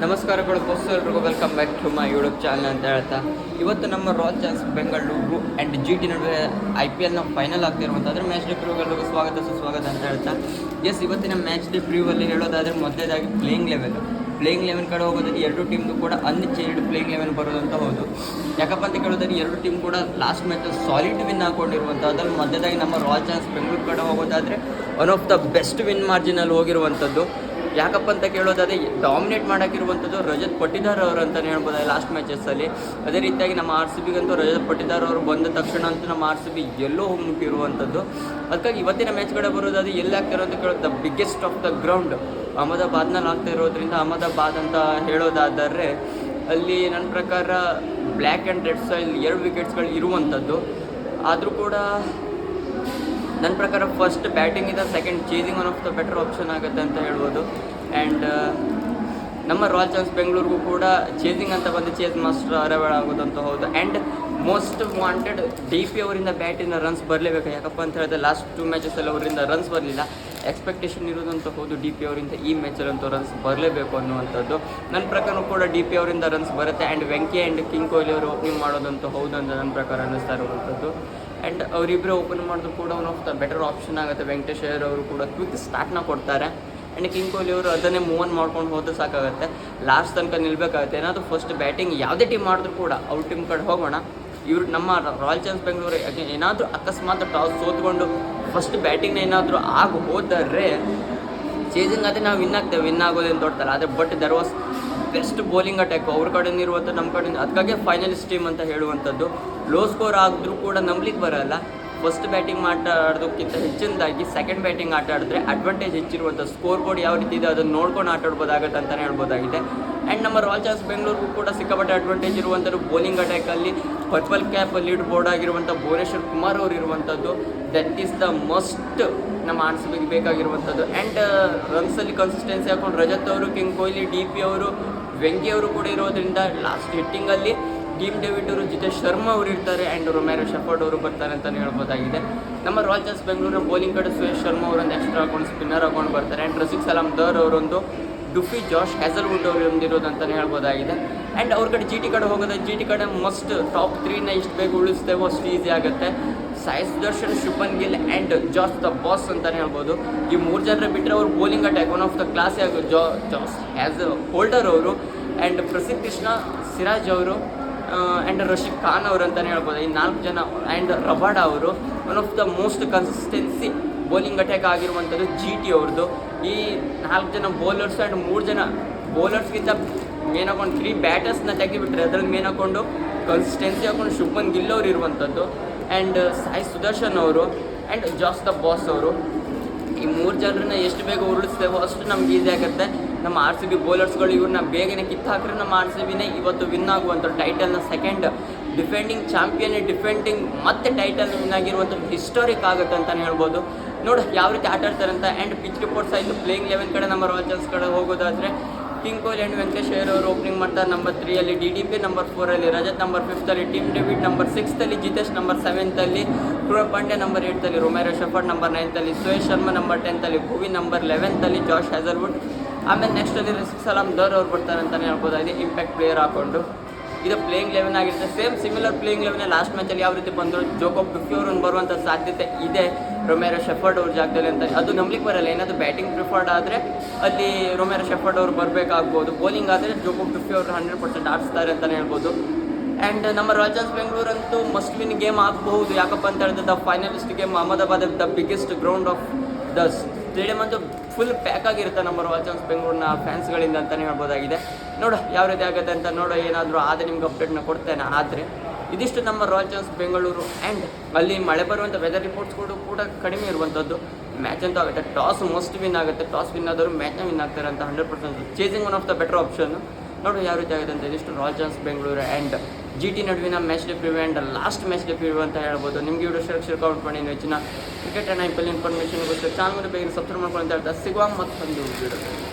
ನಮಸ್ಕಾರಗಳು ಬಸ್ ಎಲ್ರಿಗೂ welcome back to my YouTube channel ಅಂತ ಹೇಳ್ತಾ ಇವತ್ತು ನಮ್ಮ royal Challengers Bengaluru and GT ನಡುವೆ IPLನ ಫೈನಲ್ ಆಗ್ತಿರುವಂಥ ಅದ್ರ ಮ್ಯಾಚ್ ಡೇ ಪ್ರಿವ್ಯೂಗೆ ಸ್ವಾಗತ ಸುಸ್ವಾಗತ ಅಂತ ಹೇಳ್ತಾ ಇವತ್ತಿನ ಮ್ಯಾಚ್ ಡೇ ಪ್ರಿವ್ಯೂವಲ್ಲಿ ಹೇಳೋದಾದರೆ ಮೊದಲೇದಾಗಿ ಪ್ಲೇಯಿಂಗ್ ಲೆವೆನ್ ಕಡೆ ಹೋಗೋದಾದ್ರೆ ಎರಡು ಟೀಮ್ದು ಕೂಡ ಅನ್ಚೇಂಜ್ಡ್ ಪ್ಲೇಯಿಂಗ್ ಲೆವೆನ್ ಬರೋದಂತ ಹೌದು. ಯಾಕಪ್ಪ ಅಂತ ಕೇಳೋದಾದ್ರೆ ಎರಡು ಟೀಮ್ ಕೂಡ ಲಾಸ್ಟ್ ಮ್ಯಾಚಲ್ಲಿ ಸಾಲಿಡ್ ವಿನ್ ಹಾಕೊಂಡಿರುವಂಥ ಅದರಲ್ಲಿ ಮೊದಲೇದಾಗಿ ನಮ್ಮ ರಾಯಲ್ ಚಾಲೆಂಜರ್ಸ್ ಬೆಂಗಳೂರು ಕಡೆ ಹೋಗೋದಾದರೆ one of the best win ಮಾರ್ಜಿನಲ್ಲಿ ಹೋಗಿರುವಂಥದ್ದು. ಯಾಕಪ್ಪ ಅಂತ ಕೇಳೋದಾದರೆ ಡಾಮಿನೇಟ್ ಮಾಡೋಕ್ಕಿರುವಂಥದ್ದು ರಜತ್ ಪಟ್ಟಿದಾರ್ ಅವರು ಅಂತಲೇ ಹೇಳ್ಬೋದು ಲಾಸ್ಟ್ ಮ್ಯಾಚಸ್ಸಲ್ಲಿ. ಅದೇ ರೀತಿಯಾಗಿ ನಮ್ಮ RCBಗಂತೂ ರಜತ್ ಪಟ್ಟಿದಾರ್ ಅವರು ಬಂದ ತಕ್ಷಣ ಅಂತೂ ನಮ್ಮ RCB ಎಲ್ಲೋ ಹೋಗ್ಬಿಟ್ಟಿರುವಂಥದ್ದು. ಅದಕ್ಕಾಗಿ ಇವತ್ತಿನ ಮ್ಯಾಚ್ ಕಡೆ ಬರೋದಾದ್ರೆ ಎಲ್ಲಿ ಆಗ್ತಿರೋ ಅಂತ ಕೇಳೋದು the biggest of the ground ಅಹಮದಾಬಾದ್ನಲ್ಲಿ ಆಗ್ತಾ ಇರೋದ್ರಿಂದ ಅಹಮದಾಬಾದ್ ಅಂತ ಹೇಳೋದಾದರೆ ಅಲ್ಲಿ ನನ್ನ ಪ್ರಕಾರ ಬ್ಲ್ಯಾಕ್ ಆ್ಯಂಡ್ ರೆಡ್ ಸಾಯಿಲ್ 2 ವಿಕೆಟ್ಸ್ಗಳು ಇರುವಂಥದ್ದು. ಆದರೂ ಕೂಡ ನನ್ನ ಪ್ರಕಾರ ಫಸ್ಟ್ ಬ್ಯಾಟಿಂಗಿಂದ second chasing one of the better option ಆಗುತ್ತೆ ಅಂತ ಹೇಳ್ಬೋದು. ಆ್ಯಂಡ್ ನಮ್ಮ ರಾಯಲ್ ಚಾಲೆಂಜರ್ಸ್ ಬೆಂಗಳೂರಿಗೂ ಕೂಡ ಚೇಸಿಂಗ್ ಅಂತ ಬಂದು ಚೇಸ್ ಮಾಸ್ಟರ್ ಅರವಳ ಆಗೋದಂತ ಹೌದು. ಆ್ಯಂಡ್ ಮೋಸ್ಟ್ ವಾಂಟೆಡ್ DP ಅವರಿಂದ ಬ್ಯಾಟಿಂದ ರನ್ಸ್ ಬರಲೇಬೇಕು. ಯಾಕಪ್ಪ ಅಂತ ಹೇಳಿದ್ರೆ ಲಾಸ್ಟ್ 2 ಮ್ಯಾಚಸಲ್ಲಿ ಅವರಿಂದ ರನ್ಸ್ ಬರಲಿಲ್ಲ. ಎಕ್ಸ್ಪೆಕ್ಟೇಷನ್ ಇರೋದಂತ ಹೌದು DP ಅವರಿಂದ ಈ ಮ್ಯಾಚಲ್ಲಂತೂ ರನ್ಸ್ ಬರಲೇಬೇಕು ಅನ್ನುವಂಥದ್ದು. ನನ್ನ ಪ್ರಕಾರ ಕೂಡ DP ಅವರಿಂದ ರನ್ಸ್ ಬರುತ್ತೆ. And Venky and king Kohli ಅವರು ಓಪನಿಂಗ್ ಮಾಡೋದಂತ ಹೌದು ಅಂತ ನನ್ನ ಪ್ರಕಾರ ಅನ್ನಿಸ್ತಾ ಇರುವಂಥದ್ದು. ಆ್ಯಂಡ್ ಅವರಿಬ್ಬರೇ ಓಪನ್ ಮಾಡಿದ್ರು ಕೂಡ one of the better option ಆಗುತ್ತೆ. ವೆಂಕಟೇಶ್ ಅಯ್ಯರ್ ಅವರು ಕೂಡ ಕ್ವಿಕ್ ಸ್ಟಾರ್ಟ್ನ ಕೊಡ್ತಾರೆ. ಆ್ಯಂಡ್ ಕಿಂಗ್ ಕೊಹ್ಲಿ ಅವರು ಅದನ್ನೇ ಮೂವ್ ಆನ್ ಮಾಡ್ಕೊಂಡು ಹೋದ್ರೆ ಸಾಕಾಗುತ್ತೆ. ಲಾಸ್ಟ್ ತನಕ ನಿಲ್ಲಬೇಕಾಗುತ್ತೆ. ಏನಾದರೂ ಫಸ್ಟ್ ಬ್ಯಾಟಿಂಗ್ ಯಾವುದೇ ಟೀಮ್ ಮಾಡಿದ್ರು ಕೂಡ ಅವ್ರ ಟೀಮ್ ಕಡೆ ಹೋಗೋಣ. ಇವರು ನಮ್ಮ ರಾಯಲ್ ಚಾಲೆಂಜರ್ಸ್ ಬೆಂಗಳೂರು ಏನಾದರೂ ಅಕಸ್ಮಾತ್ ಟಾಸ್ ಸೋತ್ಕೊಂಡು ಫಸ್ಟ್ ಬ್ಯಾಟಿಂಗ್ನ ಏನಾದರೂ ಹೋದರೆ ಚೇಸಿಂಗ್ ಅದೇ ನಾವು ವಿನ್ ಆಗೋದೇನು ದೊಡ್ಡಲ್ಲ. ಆದರೆ but there was best bowling attack ಅವ್ರ ಕಡೆಯಿಂದ ಇರುವಂಥ ನಮ್ಮ ಕಡೆಯಿಂದ. ಅದಕ್ಕಾಗಿ ಫೈನಲಿಸ್ಟ್ ಟೀಮ್ ಅಂತ ಹೇಳುವಂಥದ್ದು. ಲೋ ಸ್ಕೋರ್ ಆಗಿದ್ರೂ ಕೂಡ ನಂಬಲಿಕ್ಕೆ ಬರೋಲ್ಲ. ಫಸ್ಟ್ ಬ್ಯಾಟಿಂಗ್ ಆಡೋದಕ್ಕಿಂತ ಹೆಚ್ಚಿನದಾಗಿ ಸೆಕೆಂಡ್ ಬ್ಯಾಟಿಂಗ್ ಆಟ ಆಡಿದ್ರೆ ಅಡ್ವಾಂಟೇಜ್ ಹೆಚ್ಚಿರುವಂಥ ಸ್ಕೋರ್ ಬೋರ್ಡ್ ಯಾವ ರೀತಿ ಇದೆ ಅದನ್ನು ನೋಡ್ಕೊಂಡು ಆಟ ಆಡ್ಬೋದಾಗತ್ತೆ ಅಂತಲೇ ಹೇಳ್ಬೋದಾಗಿದೆ. ಆ್ಯಂಡ್ ನಮ್ಮ ರಾಯಲ್ ಚಾಲೆಂಜರ್ಸ್ ಬೆಂಗಳೂರಿಗೂ ಕೂಡ ಸಿಕ್ಕಾಪಟ್ಟೆ ಅಡ್ವಾಂಟೇಜ್ ಇರುವಂಥದ್ದು ಬೌಲಿಂಗ್ ಅಟ್ಯಾಕಲ್ಲಿ ಪರ್ಪಲ್ ಕ್ಯಾಪ್ ಲೀಡ್ ಬೋರ್ಡ್ ಆಗಿರುವಂಥ ಭುವನೇಶ್ವರ್ ಕುಮಾರ್ ಅವರು ಇರುವಂಥದ್ದು. ದಟ್ ಈಸ್ ದ ಮಸ್ಟ್ ನಮ್ಮ RCBಗೆ ಬೇಕಾಗಿರುವಂಥದ್ದು. ಆ್ಯಂಡ್ ರನ್ಸಲ್ಲಿ ಕನ್ಸಿಸ್ಟೆನ್ಸಿ ಹಾಕೊಂಡು ರಜತ್ ಅವರು, ಕಿಂಗ್ ಕೊಹ್ಲಿ, DP ಅವರು, ವೆಂಕಿ ಅವರು ಕೂಡ ಇರೋದ್ರಿಂದ ಲಾಸ್ಟ್ ಹಿಟ್ಟಿಂಗಲ್ಲಿ ಟೀಮ್ ಡೇವಿಡ್ ಅವರು, ಜಿತೇಶ್ ಶರ್ಮಾ ಅವರು ಇರ್ತಾರೆ. ಆ್ಯಂಡ್ ರೊಮ್ಯಾರೋ ಶೆಫರ್ಡ್ ಅವರು ಬರ್ತಾರೆ ಅಂತಲೇ ಹೇಳ್ಬೋದಾಗಿದೆ. ನಮ್ಮ ರಾಯಲ್ ಚಾಲೆಂಜರ್ಸ್ ಬೆಂಗಳೂರಿನ ಬೌಲಿಂಗ್ ಕಡೆ ಸುಯೇಶ್ ಶರ್ಮಾ ಅವರೊಂದು ಎಕ್ಸ್ಟ್ರಾ ಹಾಕೊಂಡು ಸ್ಪಿನ್ನರ್ ಹಾಕೊಂಡು ಬರ್ತಾರೆ. ಆ್ಯಂಡ್ ರಸಿಕ್ ಸಲಾಮ್ ದರ್ ಅವರೊಂದು, ಡುಫಿ ಜಾಶ್ ಹ್ಯಾಸಲ್ವುಡ್ ಅವರು ಒಂದಿರೋದು ಅಂತಲೇ ಹೇಳ್ಬೋದಾಗಿದೆ. ಆ್ಯಂಡ್ ಅವ್ರ ಕಡೆ GT ಕಡೆ ಹೋಗೋದು GT ಕಡೆ ಮಸ್ಟ್ ಟಾಪ್ 3ನ ಎಷ್ಟು ಬೇಗ ಉಳಿಸ್ತೇವೋ ಅಷ್ಟು ಈಸಿ ಆಗುತ್ತೆ. ಸಾಯಿ ಸುದರ್ಶನ್, ಶುಭನ್ ಗಿಲ್ ಆ್ಯಂಡ್ ಜಾಸ್ ದ ಬಾಸ್ ಅಂತಲೇ ಹೇಳ್ಬೋದು. ಈ 3 ಜನರ ಬಿಟ್ಟರೆ ಅವ್ರು bowling attack one of the class ಆಗಿ ಜಾಸ್ ಹ್ಯಾಸ್ ಹೋಲ್ಡರ್ ಅವರು, ಆ್ಯಂಡ್ ಪ್ರಸಿದ್ಧ ಕೃಷ್ಣ, ಸಿರಾಜ್ ಅವರು, ಆ್ಯಂಡ್ ರಶೀದ್ ಖಾನ್ ಅವರು ಅಂತಲೇ ಹೇಳ್ಬೋದು. ಈ 4 ಜನ. ಆ್ಯಂಡ್ ರಬಾಡ ಅವರು one of the most consistency bowling attack ಆಗಿರುವಂಥದ್ದು GT ಅವ್ರದ್ದು. ಈ 4 ಜನ ಬೌಲರ್ಸ್ ಆ್ಯಂಡ್ 3 ಜನ ಬೌಲರ್ಸ್ಗಿಂತ ಮೇನ್ ಹಾಕೊಂಡು 3 ಬ್ಯಾಟರ್ಸ್ನ ತೆಗಿಬಿಟ್ರೆ ಅದರಲ್ಲಿ ಮೇನ್ ಹಾಕೊಂಡು ಕನ್ಸಿಸ್ಟೆನ್ಸಿ ಹಾಕೊಂಡು ಶುಭನ್ ಗಿಲ್ ಅವರು ಇರುವಂಥದ್ದು. ಆ್ಯಂಡ್ ಸಾಯಿ ಸುದರ್ಶನ್ ಅವರು ಆ್ಯಂಡ್ ಜಾಸ್ ದ ಬಾಸ್ ಅವರು. ಈ 3 ಜನರನ್ನ ಎಷ್ಟು ಬೇಗ ಉರುಳಿಸ್ತೇವೋ ಅಷ್ಟು ನಮ್ಗೆ ಈಸಿ ಆಗುತ್ತೆ. ನಮ್ಮ RCB ಬೌಲರ್ಸ್ಗಳು ಇವ್ರನ್ನ ಬೇಗನೆ ಕಿತ್ತಾಕ್ರೆ ನಮ್ಮ RCBನೇ ಇವತ್ತು ವಿನ್ ಆಗುವಂಥ ಟೈಟಲ್ನ ಸೆಕೆಂಡ್ ಡಿಫೆಂಡಿಂಗ್ ಚಾಂಪಿಯನ್, ಡಿಫೆಂಡಿಂಗ್ ಮತ್ತೆ ಟೈಟಲ್ ವಿನ್ ಆಗಿರುವಂಥ ಹಿಸ್ಟಾರಿಕ್ ಆಗುತ್ತೆ ಅಂತಲೇ ಹೇಳ್ಬೋದು. ನೋಡಿ ಯಾವ ರೀತಿ ಆಟ ಆಡ್ತಾರೆ ಅಂತ. ಆ್ಯಂಡ್ ಪಿಚ್ ರಿಪೋರ್ಟ್ಸ್ ಆಯಿತು. ಪ್ಲೇಯಿಂಗ್ 11 ಕಡೆ ನಮ್ಮ ರಾಯಲ್ ಚಾಲೆಂಜರ್ಸ್ ಕಡೆ ಹೋಗೋದಾದರೆ ಕಿಂಗ್ ಕೊಹ್ಲಿ ಆ್ಯಂಡ್ ವೆಂಕಟೇಶ್ ಅಯ್ಯರ್ ಅವರು ಓಪನಿಂಗ್ ಮಾಡ್ತಾರೆ. Number 3 DDP, number 4 Rajat, number 5 Tim David, number 6 Jitesh, number 7 Krunal Pandya, number 8 Romario Shepherd, number 9 Suyash Sharma, number 10 ಭುವಿ, ನಂಬರ್ 11 ಜಾಶ್ ಹ್ಯಾಸಲ್ವುಡ್. ಆಮೇಲೆ ನೆಕ್ಸ್ಟಲ್ಲಿ ರಸಿಕ್ ಸಲಾಮ್ ದರ್ ಅವ್ರು ಬರ್ತಾರೆ ಅಂತಲೇ ಹೇಳ್ಬೋದಾಗಿದೆ ಇಂಪ್ಯಾಕ್ಟ್ ಪ್ಲೇಯರ್ ಹಾಕೊಂಡು. ಇದು ಪ್ಲೇಯಿಂಗ್ 11 ಆಗಿರುತ್ತೆ. ಸೇಮ್ ಸಿಮಿಲರ್ ಪ್ಲೇಯಿಂಗ್ 11 ಲಾಸ್ಟ್ ಮ್ಯಾಚಲ್ಲಿ ಯಾವ ರೀತಿ ಬಂದರು ಜೋಕೋಬ್ ಡುಫಿ ಅವ್ರನ್ನ ಬರುವಂಥ ಸಾಧ್ಯತೆ ಇದೆ ರೊಮ್ಯಾರೋ ಶೆಫರ್ಡ್ ಅವ್ರ ಜಾಗದಲ್ಲಿ ಅಂತ. ಅದು ನಂಬಲಿಕ್ಕೆ ಬರಲ್ಲ. ಏನಾದರೂ ಬ್ಯಾಟಿಂಗ್ ಪ್ರಿಫರ್ಡ್ ಆದರೆ ಅಲ್ಲಿ ರೊಮ್ಯಾರೋ ಶೆಫರ್ಡ್ ಅವರು ಬರಬೇಕಾಗ್ಬೋದು. ಬೌಲಿಂಗ್ ಆದರೆ ಜೋಕೋಬ್ ಡುಫಿ ಅವರು 100% ಆಡಿಸ್ತಾರೆ ಅಂತಲೇ ಹೇಳ್ಬೋದು. ಆ್ಯಂಡ್ ನಮ್ಮ ರಾಯಲ್ ಚಾಲೆಂಜರ್ಸ್ ಬೆಂಗಳೂರಂತೂ ಮಸ್ಟ್ ವಿನ್ ಗೇಮ್ ಆಗಬಹುದು. ಯಾಕಪ್ಪ ಅಂತ ಹೇಳಿದ್ರೆ the finalist game Ahmedabad the biggest ground of the stadium ಅಂತೂ ಫುಲ್ ಪ್ಯಾಕ್ ಆಗಿರುತ್ತೆ ನಮ್ಮ ರಾಯಲ್ ಚಾಲೆಂಜರ್ಸ್ ಬೆಂಗಳೂರಿನ ಫ್ಯಾನ್ಸ್ಗಳಿಂದ ಅಂತಲೇ ಹೇಳ್ಬೋದಾಗಿದೆ. ನೋಡೋ ಯಾವ ರೀತಿ ಆಗುತ್ತೆ ಅಂತ. ನೋಡೋ ಏನಾದರೂ ಆದರೆ ನಿಮ್ಗೆ ಅಪ್ಡೇಟ್ನ ಕೊಡ್ತೇನೆ. ಆದರೆ ಇದಿಷ್ಟು ನಮ್ಮ ರಾಯಲ್ ಚಾಲೆಂಜರ್ಸ್ ಬೆಂಗಳೂರು. ಆ್ಯಂಡ್ ಅಲ್ಲಿ ಮಳೆ ಬರುವಂಥ ವೆದರ್ ರಿಪೋರ್ಟ್ಸ್ಗಳು ಕೂಡ ಕಡಿಮೆ ಇರುವಂಥದ್ದು. ಮ್ಯಾಚ್ ಅಂತೂ ಆಗುತ್ತೆ. ಟಾಸ್ ಮಸ್ಟ್ ವಿನ್ ಆಗುತ್ತೆ. ಟಾಸ್ ವಿನ್ ಆದವರು ಮ್ಯಾಚ್ನ ವಿನ್ ಆಗ್ತಾರೆ ಅಂತ 100%. Chasing one of the better option. ನೋಡಿ ಯಾವ ರೀತಿ ಆಗುತ್ತೆ ಅಂತ. ಇದಿಷ್ಟು royal Challengers Bengaluru and GT ನಡುವಿನ match day preview and last match day preview ಅಂತ ಹೇಳ್ಬೋದು. ನಿಮಗೆ ವಿಡಿಯೋ ಶೇರ್ ಕೌಂಟ್ ಮಾಡಿ ಹೆಚ್ಚಿನ ಕ್ರಿಕೆಟ್ ಆ್ಯಂಡ್ IPL ಇನ್ಫಾರ್ಮೇಷನ್ಗೋಸ್ಕರ ಚಾನಲ್ ಬೇಗ ಸಬ್ಸ್ಕ್ರೈಬ್ ಮಾಡ್ಕೊಂಡು ಅಂತ ಹೇಳ್ತಾ ಸಿಗುವ ಮತ್ತೊಂದು ವಿಡಿಯೋ.